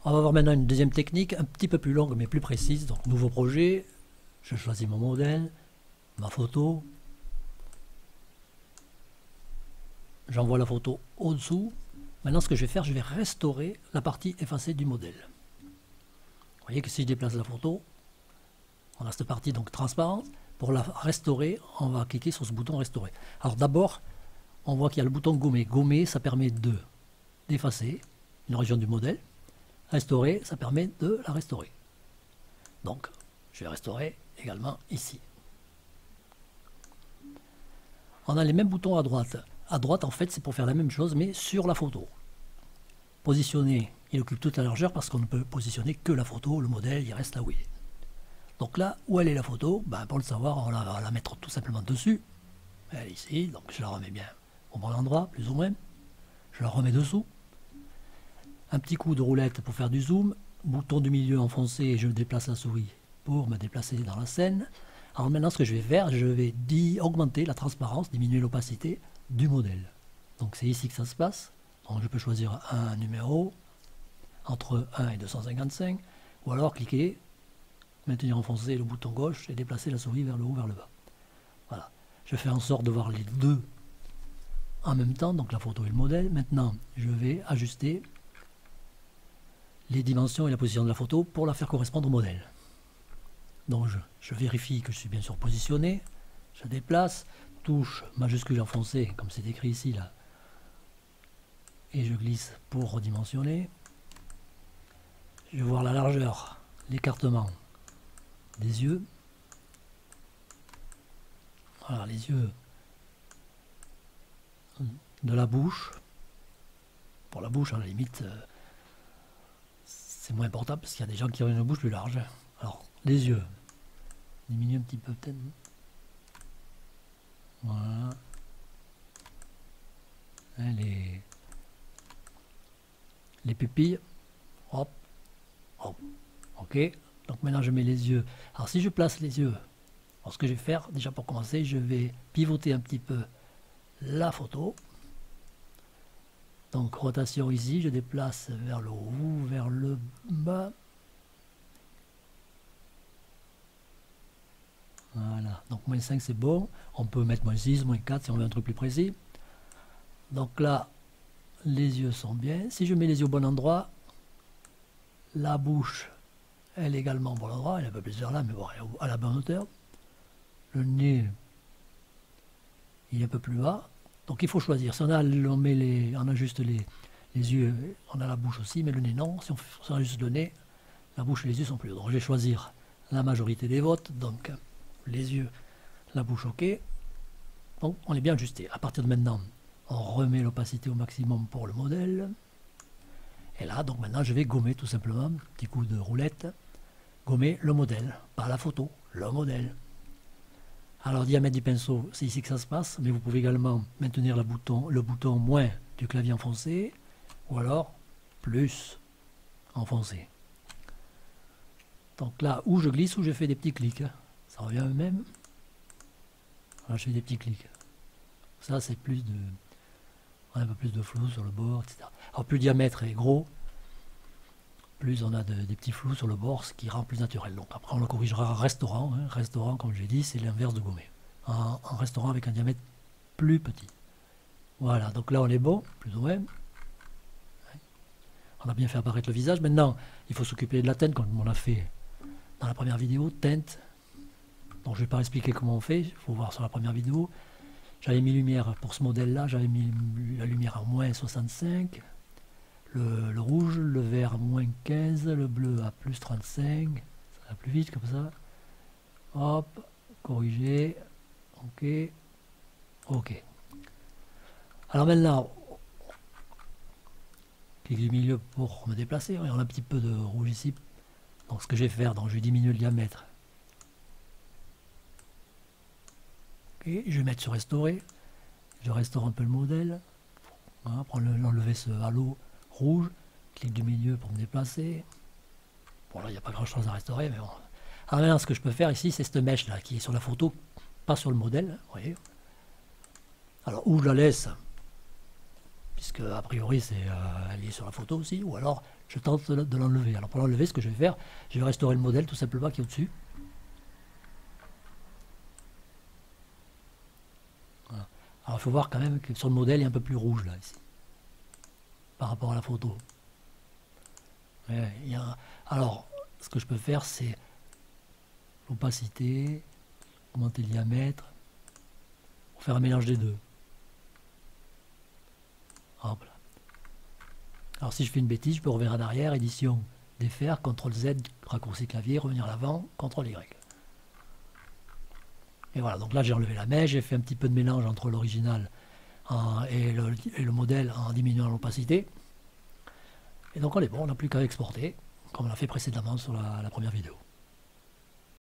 On va voir maintenant une deuxième technique, un petit peu plus longue mais plus précise. Donc nouveau projet, je choisis mon modèle, ma photo. J'envoie la photo au-dessous. Maintenant ce que je vais faire, je vais restaurer la partie effacée du modèle. Vous voyez que si je déplace la photo, on a cette partie donc transparente. Pour la restaurer, on va cliquer sur ce bouton restaurer. Alors d'abord, on voit qu'il y a le bouton gommer. Gommer, ça permet d'effacer une région du modèle. Restaurer, ça permet de la restaurer. Donc, je vais restaurer également ici. On a les mêmes boutons à droite. À droite, en fait, c'est pour faire la même chose, mais sur la photo. Positionner, il occupe toute la largeur parce qu'on ne peut positionner que la photo. Le modèle, il reste là où il est. Donc là, où elle est la photo, ben, pour le savoir, on va la mettre tout simplement dessus. Elle est ici, donc je la remets bien au bon endroit, plus ou moins. Je la remets dessous. Un petit coup de roulette pour faire du zoom. Bouton du milieu enfoncé et je déplace la souris pour me déplacer dans la scène. Alors maintenant, ce que je vais faire, je vais augmenter la transparence, diminuer l'opacité du modèle. Donc c'est ici que ça se passe. Donc je peux choisir un numéro entre 1 et 255 ou alors cliquer, maintenir enfoncé le bouton gauche et déplacer la souris vers le haut, vers le bas. Voilà. Je fais en sorte de voir les deux en même temps, donc la photo et le modèle. Maintenant, je vais ajuster les dimensions et la position de la photo pour la faire correspondre au modèle. Donc je vérifie que je suis bien sûr positionné, je déplace, touche majuscule enfoncée comme c'est écrit ici là, et je glisse pour redimensionner. Je vais voir la largeur, l'écartement des yeux. Voilà, les yeux de la bouche. Pour la bouche, à la limite, c'est moins important parce qu'il y a des gens qui ont une bouche plus large. Alors, les yeux, diminue un petit peu peut-être. Voilà. Les pupilles. Hop, hop. Ok. Donc maintenant, je mets les yeux. Alors, si je place les yeux, alors ce que je vais faire, déjà pour commencer, je vais pivoter un petit peu la photo. Donc, rotation ici, je déplace vers le haut, vers le bas. Voilà, donc moins 5 c'est bon. On peut mettre moins 6, moins 4 si on veut un truc plus précis. Donc là, les yeux sont bien. Si je mets les yeux au bon endroit, la bouche, elle est également au bon endroit. Elle est un peu plus vers là, mais bon, elle est à la bonne hauteur. Le nez, il est un peu plus bas. Donc il faut choisir. Si on ajuste les yeux, on a la bouche aussi, mais le nez non. Si on ajuste le nez, la bouche et les yeux sont plus hauts. Donc je vais choisir la majorité des votes. Donc les yeux, la bouche, ok. Donc on est bien ajusté. À partir de maintenant, on remet l'opacité au maximum pour le modèle. Et là, donc maintenant, je vais gommer tout simplement, petit coup de roulette, gommer le modèle, pas la photo, le modèle. Alors, diamètre du pinceau, c'est ici que ça se passe, mais vous pouvez également maintenir le bouton moins du clavier enfoncé, ou alors plus enfoncé. Donc là, où je glisse, où je fais des petits clics, ça revient eux-mêmes. Là, je fais des petits clics. Ça, c'est plus de... un peu plus de flou sur le bord, etc. Alors plus le diamètre est gros, plus on a des petits flous sur le bord, ce qui rend plus naturel. Donc après on le corrigera en restaurant. Hein. Restaurant, comme je l'ai dit, c'est l'inverse de gommer. En restaurant avec un diamètre plus petit. Voilà, donc là on est bon, plus ou moins. On a bien fait apparaître le visage. Maintenant, il faut s'occuper de la teinte, comme on l'a fait dans la première vidéo, teinte. Donc je ne vais pas expliquer comment on fait, il faut voir sur la première vidéo. J'avais mis lumière pour ce modèle-là, j'avais mis la lumière à moins 65, le rouge, le vert à moins 15, le bleu à plus 35, ça va plus vite comme ça. Hop, corriger, ok, ok. Alors maintenant, clic du milieu pour me déplacer, on a un petit peu de rouge ici. Donc ce que je vais faire, donc je vais diminuer le diamètre. Okay, je vais mettre sur restaurer, je restaure un peu le modèle, voilà, pour enlever ce halo rouge, clic du milieu pour me déplacer. Bon là il n'y a pas grand chose à restaurer, mais bon. Alors maintenant ce que je peux faire ici c'est cette mèche là qui est sur la photo, pas sur le modèle, vous voyez. Alors où je la laisse, puisque a priori c'est lié sur la photo aussi, ou alors je tente de l'enlever. Alors pour l'enlever, ce que je vais faire, je vais restaurer le modèle tout simplement qui est au-dessus. Voilà. Alors il faut voir quand même que sur le modèle il est un peu plus rouge là, ici, par rapport à la photo. Alors, ce que je peux faire, c'est l'opacité, augmenter le diamètre, pour faire un mélange des deux. Hop là. Alors si je fais une bêtise, je peux revenir en arrière, édition, défaire, CTRL Z, raccourci clavier, revenir à l'avant, CTRL Y. Et voilà, donc là j'ai enlevé la mèche, j'ai fait un petit peu de mélange entre l'original et le modèle en diminuant l'opacité. Et donc on est bon, on n'a plus qu'à exporter, comme on l'a fait précédemment sur la première vidéo.